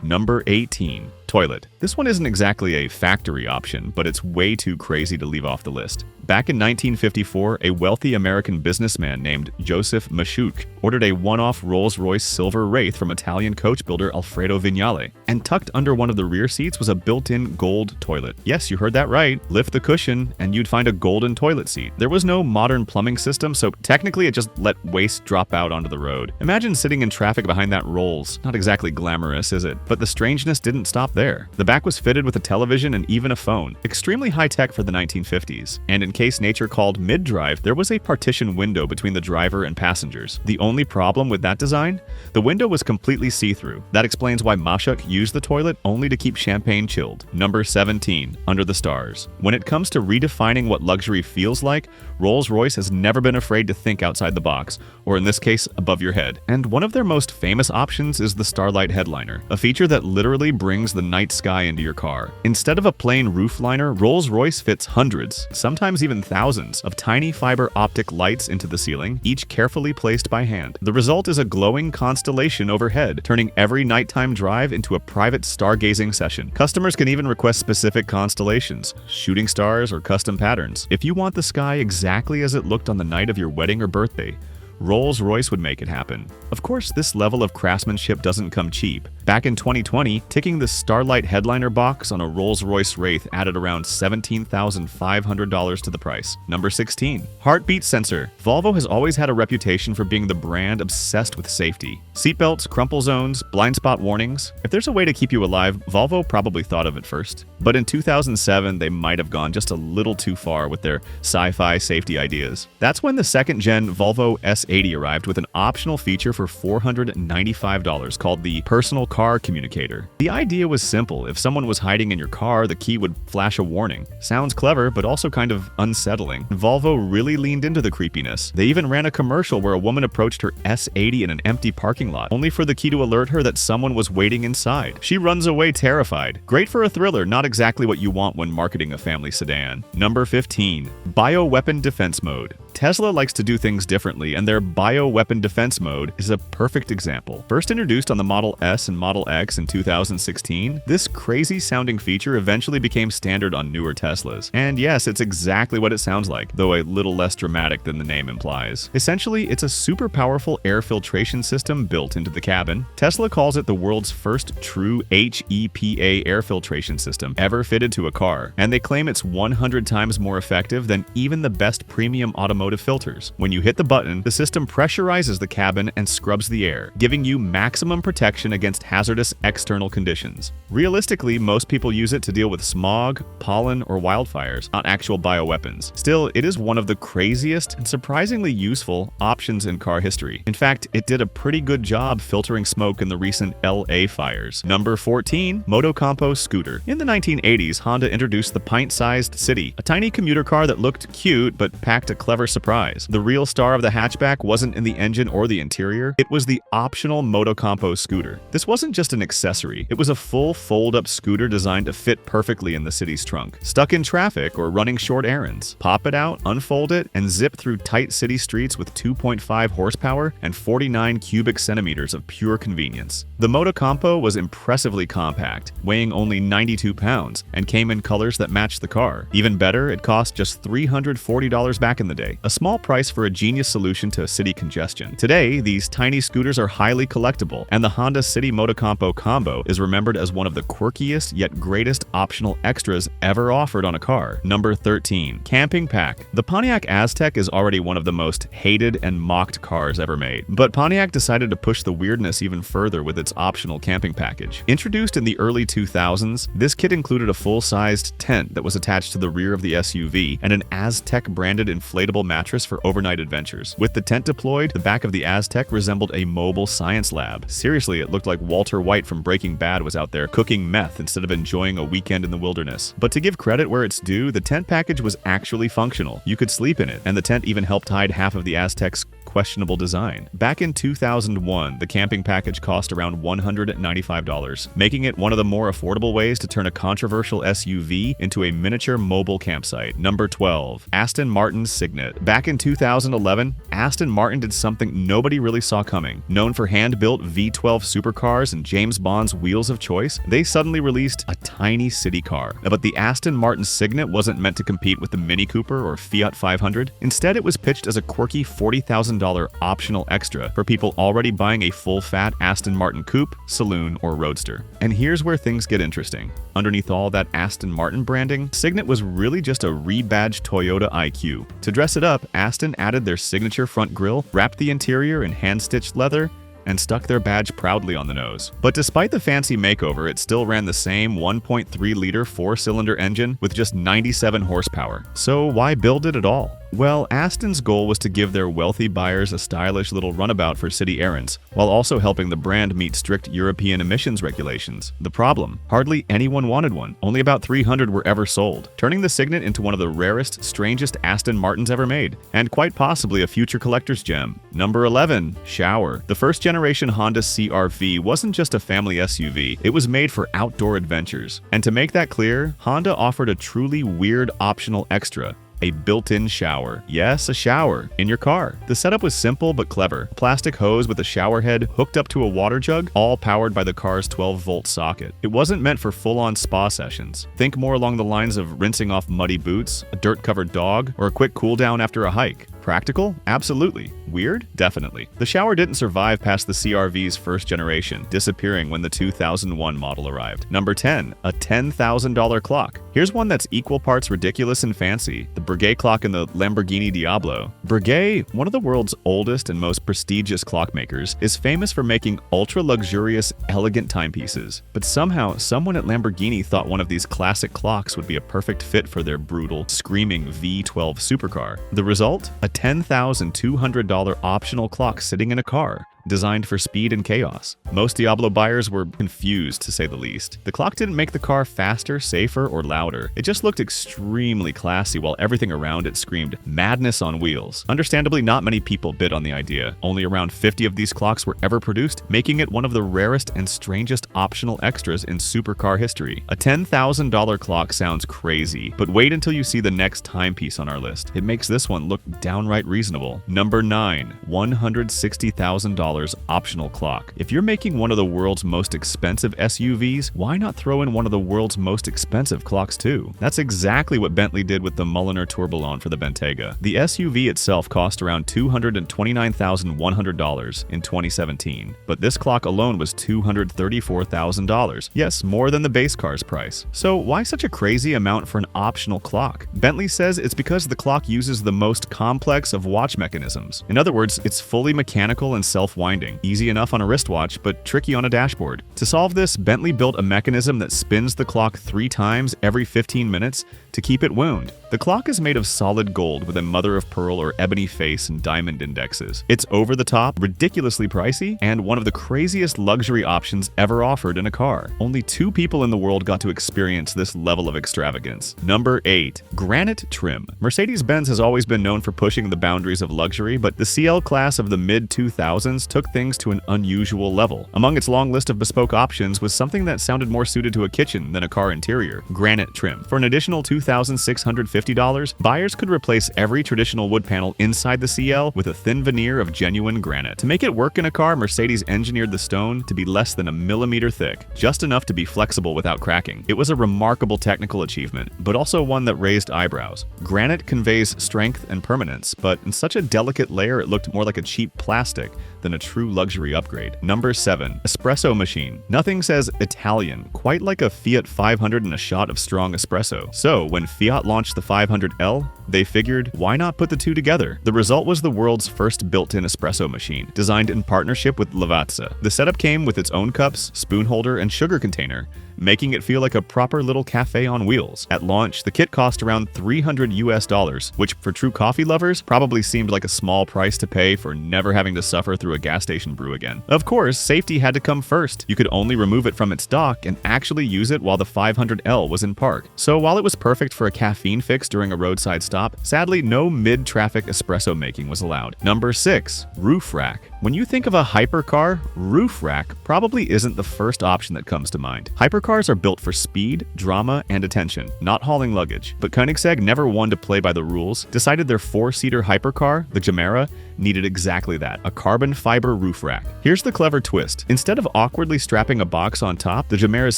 Number 18. Toilet. This one isn't exactly a factory option, but it's way too crazy to leave off the list. Back in 1954, a wealthy American businessman named Joseph Maschuk ordered a one-off Rolls-Royce Silver Wraith from Italian coach builder Alfredo Vignale, and tucked under one of the rear seats was a built-in gold toilet. Yes, you heard that right. Lift the cushion, and you'd find a golden toilet seat. There was no modern plumbing system, so technically it just let waste drop out onto the road. Imagine sitting in traffic behind that Rolls. Not exactly glamorous, is it? But the strangeness didn't stop there. The back was fitted with a television and even a phone. Extremely high-tech for the 1950s. And in case nature called mid-drive, there was a partition window between the driver and passengers. The only problem with that design? The window was completely see-through. That explains why Maschuk used the toilet only to keep champagne chilled. Number 17. Under the stars. When it comes to redefining what luxury feels like, Rolls-Royce has never been afraid to think outside the box, or in this case, above your head. And one of their most famous options is the Starlight headliner, a feature that literally brings the night sky into your car. Instead of a plain roof liner, Rolls-Royce fits hundreds, sometimes even thousands, of tiny fiber optic lights into the ceiling, each carefully placed by hand. The result is a glowing constellation overhead, turning every nighttime drive into a private stargazing session. Customers can even request specific constellations, shooting stars, or custom patterns. If you want the sky exactly as it looked on the night of your wedding or birthday, Rolls-Royce would make it happen. Of course, this level of craftsmanship doesn't come cheap. Back in 2020, ticking the Starlight headliner box on a Rolls-Royce Wraith added around $17,500 to the price. Number 16. Heartbeat sensor. Volvo has always had a reputation for being the brand obsessed with safety. Seatbelts, crumple zones, blind spot warnings. If there's a way to keep you alive, Volvo probably thought of it first. But in 2007, they might have gone just a little too far with their sci-fi safety ideas. That's when the second-gen Volvo S80 arrived with an optional feature for $495 called the Personal Car Communicator. The idea was simple. If someone was hiding in your car, the key would flash a warning. Sounds clever, but also kind of unsettling. Volvo really leaned into the creepiness. They even ran a commercial where a woman approached her S80 in an empty parking lot, only for the key to alert her that someone was waiting inside. She runs away terrified. Great for a thriller, not exactly what you want when marketing a family sedan. Number 15. Bioweapon defense mode. Tesla likes to do things differently, and their bioweapon defense mode is a perfect example. First introduced on the Model S and Model X in 2016, this crazy-sounding feature eventually became standard on newer Teslas. And yes, it's exactly what it sounds like, though a little less dramatic than the name implies. Essentially, it's a super powerful air filtration system built into the cabin. Tesla calls it the world's first true HEPA air filtration system ever fitted to a car, and they claim it's 100 times more effective than even the best premium automotive filters. When you hit the button, the system pressurizes the cabin and scrubs the air, giving you maximum protection against hazardous external conditions. Realistically, most people use it to deal with smog, pollen, or wildfires, not actual bioweapons. Still, it is one of the craziest and surprisingly useful options in car history. In fact, it did a pretty good job filtering smoke in the recent LA fires. Number 14. Motocompo scooter. In the 1980s, Honda introduced the pint-sized City, a tiny commuter car that looked cute but packed a clever surprise. The real star of the hatchback wasn't in the engine or the interior, it was the optional Motocompo scooter. This wasn't just an accessory, it was a full fold-up scooter designed to fit perfectly in the City's trunk. Stuck in traffic or running short errands, pop it out, unfold it, and zip through tight city streets with 2.5 horsepower and 49 cubic centimeters of pure convenience. The Motocompo was impressively compact, weighing only 92 pounds, and came in colors that matched the car. Even better, it cost just $340 back in the day, a small price for a genius solution to city congestion. Today, these tiny scooters are highly collectible, and the Honda City Motocompo combo is remembered as one of the quirkiest yet greatest optional extras ever offered on a car. Number 13. Camping pack. The Pontiac Aztec is already one of the most hated and mocked cars ever made, but Pontiac decided to push the weirdness even further with its optional camping package. Introduced in the early 2000s, this kit included a full-sized tent that was attached to the rear of the SUV and an Aztec-branded inflatable mattress for overnight adventures. With the tent deployed, the back of the Aztec resembled a mobile science lab. Seriously, it looked like Walter White from Breaking Bad was out there cooking meth instead of enjoying a weekend in the wilderness. But to give credit where it's due, the tent package was actually functional. You could sleep in it, and the tent even helped hide half of the Aztec's questionable design. Back in 2001, the camping package cost around $195, making it one of the more affordable ways to turn a controversial SUV into a miniature mobile campsite. Number 12. Aston Martin's Cygnet. Back in 2011, Aston Martin did something nobody really saw coming. Known for hand-built V12 supercars and James Bond's wheels of choice, they suddenly released a tiny city car. But the Aston Martin Cygnet wasn't meant to compete with the Mini Cooper or Fiat 500. Instead, it was pitched as a quirky $40,000 optional extra for people already buying a full-fat Aston Martin coupe, saloon, or roadster. And here's where things get interesting. Underneath all that Aston Martin branding, Cygnet was really just a rebadged Toyota IQ. To dress it up, Aston added their signature front grille, wrapped the interior in hand-stitched leather, and stuck their badge proudly on the nose. But despite the fancy makeover, it still ran the same 1.3-liter four-cylinder engine with just 97 horsepower. So why build it at all? Well, Aston's goal was to give their wealthy buyers a stylish little runabout for city errands, while also helping the brand meet strict European emissions regulations. The problem? Hardly anyone wanted one. Only about 300 were ever sold, turning the Cygnet into one of the rarest, strangest Aston Martins ever made, and quite possibly a future collector's gem. Number 11. Shower. The first-generation Honda CR-V wasn't just a family SUV, it was made for outdoor adventures. And to make that clear, Honda offered a truly weird optional extra: a built-in shower. Yes, a shower in your car. The setup was simple but clever. A plastic hose with a shower head hooked up to a water jug, all powered by the car's 12-volt socket. It wasn't meant for full-on spa sessions. Think more along the lines of rinsing off muddy boots, a dirt-covered dog, or a quick cool-down after a hike. Practical? Absolutely. Weird? Definitely. The shower didn't survive past the CR-V's first generation, disappearing when the 2001 model arrived. Number 10. A $10,000 clock. Here's one that's equal parts ridiculous and fancy: the Breguet clock in the Lamborghini Diablo. Breguet, one of the world's oldest and most prestigious clockmakers, is famous for making ultra-luxurious, elegant timepieces. But somehow, someone at Lamborghini thought one of these classic clocks would be a perfect fit for their brutal, screaming V12 supercar. The result? A $10,200 optional clock sitting in a car, designed for speed and chaos. Most Diablo buyers were confused, to say the least. The clock didn't make the car faster, safer, or louder. It just looked extremely classy while everything around it screamed madness on wheels. Understandably, not many people bid on the idea. Only around 50 of these clocks were ever produced, making it one of the rarest and strangest optional extras in supercar history. A $10,000 clock sounds crazy, but wait until you see the next timepiece on our list. It makes this one look downright reasonable. Number 9. $160,000 optional clock. If you're making one of the world's most expensive SUVs, why not throw in one of the world's most expensive clocks too? That's exactly what Bentley did with the Mulliner Tourbillon for the Bentayga. The SUV itself cost around $229,100 in 2017, but this clock alone was $234,000. Yes, more than the base car's price. So why such a crazy amount for an optional clock? Bentley says it's because the clock uses the most complex of watch mechanisms. In other words, it's fully mechanical and self-winding. Easy enough on a wristwatch, but tricky on a dashboard. To solve this, Bentley built a mechanism that spins the clock 3 times every 15 minutes to keep it wound. The clock is made of solid gold with a mother-of-pearl or ebony face and diamond indexes. It's over-the-top, ridiculously pricey, and one of the craziest luxury options ever offered in a car. Only 2 people in the world got to experience this level of extravagance. Number 8. Granite trim. Mercedes-Benz has always been known for pushing the boundaries of luxury, but the CL class of the mid-2000s took things to an unusual level. Among its long list of bespoke options was something that sounded more suited to a kitchen than a car interior: granite trim. For an additional $2,650, buyers could replace every traditional wood panel inside the CL with a thin veneer of genuine granite. To make it work in a car, Mercedes engineered the stone to be less than a millimeter thick, just enough to be flexible without cracking. It was a remarkable technical achievement, but also one that raised eyebrows. Granite conveys strength and permanence, but in such a delicate layer it looked more like a cheap plastic than a true luxury upgrade. Number 7. Espresso machine. Nothing says Italian quite like a Fiat 500 and a shot of strong espresso. So when Fiat launched the 500L, they figured, why not put the two together? The result was the world's first built-in espresso machine, designed in partnership with Lavazza. The setup came with its own cups, spoon holder, and sugar container, making it feel like a proper little cafe on wheels. At launch, the kit cost around $300, which for true coffee lovers probably seemed like a small price to pay for never having to suffer through a gas station brew again. Of course, safety had to come first. You could only remove it from its dock and actually use it while the 500L was in park. So while it was perfect for a caffeine fix during a roadside stop, stop. Sadly, no mid-traffic espresso making was allowed. Number 6. Roof rack. When you think of a hypercar, roof rack probably isn't the first option that comes to mind. Hypercars are built for speed, drama, and attention, not hauling luggage. But Koenigsegg, never one to play by the rules, decided their 4-seater hypercar, the Gemera, needed exactly that, a carbon fiber roof rack. Here's the clever twist. Instead of awkwardly strapping a box on top, the Gemera's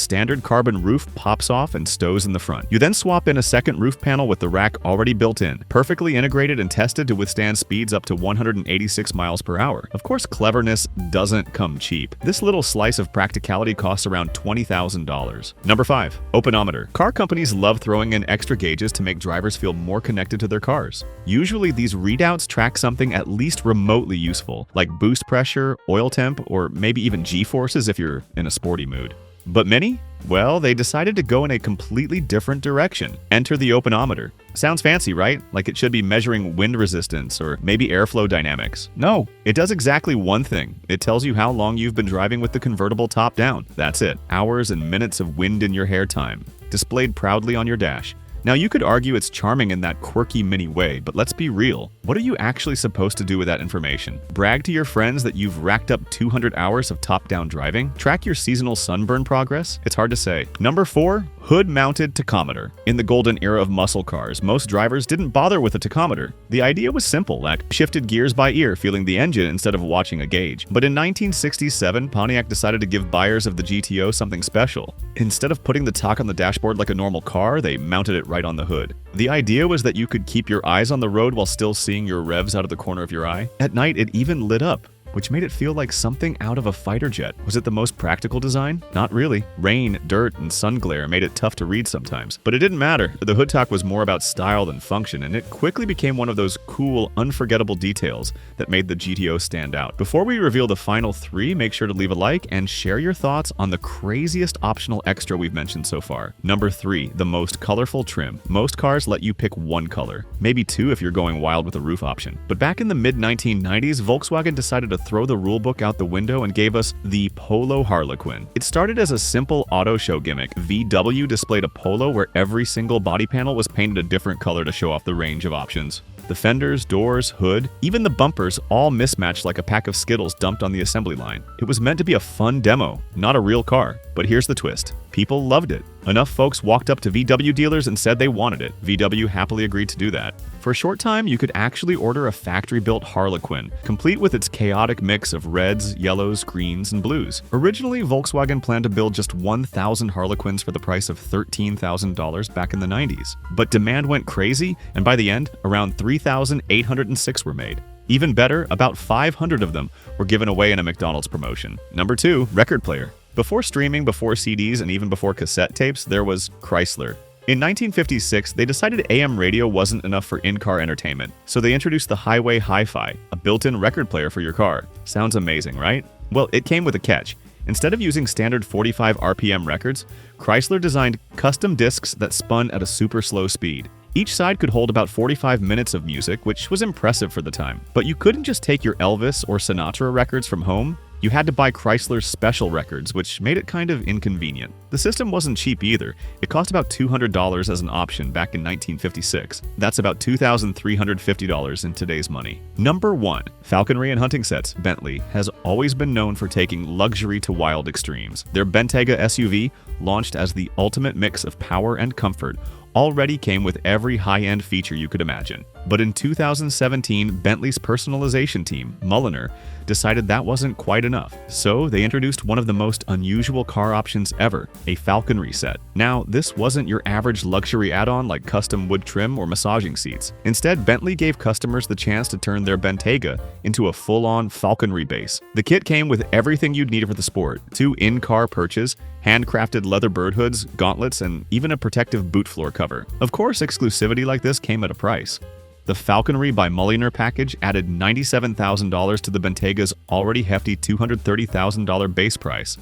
standard carbon roof pops off and stows in the front. You then swap in a second roof panel with the rack already built in, perfectly integrated and tested to withstand speeds up to 186 miles per hour. Of course, cleverness doesn't come cheap. This little slice of practicality costs around $20,000. Number 5. Openometer. Car companies love throwing in extra gauges to make drivers feel more connected to their cars. Usually, these readouts track something at least remotely useful, like boost pressure, oil temp, or maybe even G-forces if you're in a sporty mood. But many? Well, they decided to go in a completely different direction. Enter the openometer. Sounds fancy, right? Like it should be measuring wind resistance or maybe airflow dynamics. No, it does exactly one thing. It tells you how long you've been driving with the convertible top down. That's it. Hours and minutes of wind in your hair time, displayed proudly on your dash. Now, you could argue it's charming in that quirky mini way, but let's be real. What are you actually supposed to do with that information? Brag to your friends that you've racked up 200 hours of top-down driving? Track your seasonal sunburn progress? It's hard to say. Number 4. Hood-mounted tachometer. In the golden era of muscle cars, most drivers didn't bother with a tachometer. The idea was simple, like shifted gears by ear, feeling the engine instead of watching a gauge. But in 1967, Pontiac decided to give buyers of the GTO something special. Instead of putting the tach on the dashboard like a normal car, they mounted it right on the hood. The idea was that you could keep your eyes on the road while still seeing your revs out of the corner of your eye. At night, it even lit up, which made it feel like something out of a fighter jet. Was it the most practical design? Not really. Rain, dirt, and sun glare made it tough to read sometimes. But it didn't matter. The hood tach was more about style than function, and it quickly became one of those cool, unforgettable details that made the GTO stand out. Before we reveal the final 3, make sure to leave a like and share your thoughts on the craziest optional extra we've mentioned so far. Number 3, the most colorful trim. Most cars let you pick one color, maybe 2 if you're going wild with a roof option. But back in the mid-1990s, Volkswagen decided to throw the rulebook out the window and gave us the Polo Harlequin. It started as a simple auto show gimmick. VW displayed a Polo where every single body panel was painted a different color to show off the range of options. The fenders, doors, hood, even the bumpers all mismatched like a pack of Skittles dumped on the assembly line. It was meant to be a fun demo, not a real car. But here's the twist. People loved it. Enough folks walked up to VW dealers and said they wanted it. VW happily agreed to do that. For a short time, you could actually order a factory-built Harlequin, complete with its chaotic mix of reds, yellows, greens, and blues. Originally, Volkswagen planned to build just 1,000 Harlequins for the price of $13,000 back in the 90s. But demand went crazy, and by the end, around 3,806 were made. Even better, about 500 of them were given away in a McDonald's promotion. Number 2, record player. Before streaming, before CDs, and even before cassette tapes, there was Chrysler. In 1956, they decided AM radio wasn't enough for in-car entertainment, so they introduced the Highway Hi-Fi, a built-in record player for your car. Sounds amazing, right? Well, it came with a catch. Instead of using standard 45 RPM records, Chrysler designed custom discs that spun at a super slow speed. Each side could hold about 45 minutes of music, which was impressive for the time. But you couldn't just take your Elvis or Sinatra records from home. You had to buy Chrysler's special records, which made it kind of inconvenient. The system wasn't cheap either. It cost about $200 as an option back in 1956. That's about $2,350 in today's money. Number 1. Falconry and hunting sets. Bentley has always been known for taking luxury to wild extremes. Their Bentayga SUV, launched as the ultimate mix of power and comfort, already came with every high-end feature you could imagine. But in 2017, Bentley's personalization team, Mulliner, decided that wasn't quite enough. So they introduced one of the most unusual car options ever, a Falconry set. Now, this wasn't your average luxury add-on like custom wood trim or massaging seats. Instead, Bentley gave customers the chance to turn their Bentayga into a full-on Falconry base. The kit came with everything you'd need for the sport: 2 in-car perches, handcrafted leather bird hoods, gauntlets, and even a protective boot floor cover. Of course, exclusivity like this came at a price. The Falconry by Mulliner package added $97,000 to the Bentayga's already hefty $230,000 base price.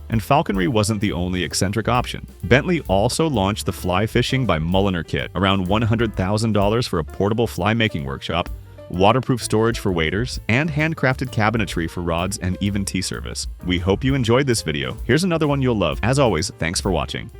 And Falconry wasn't the only eccentric option. Bentley also launched the Fly Fishing by Mulliner kit, around $100,000 for a portable fly-making workshop, waterproof storage for waders, and handcrafted cabinetry for rods and even tea service. We hope you enjoyed this video. Here's another one you'll love. As always, thanks for watching.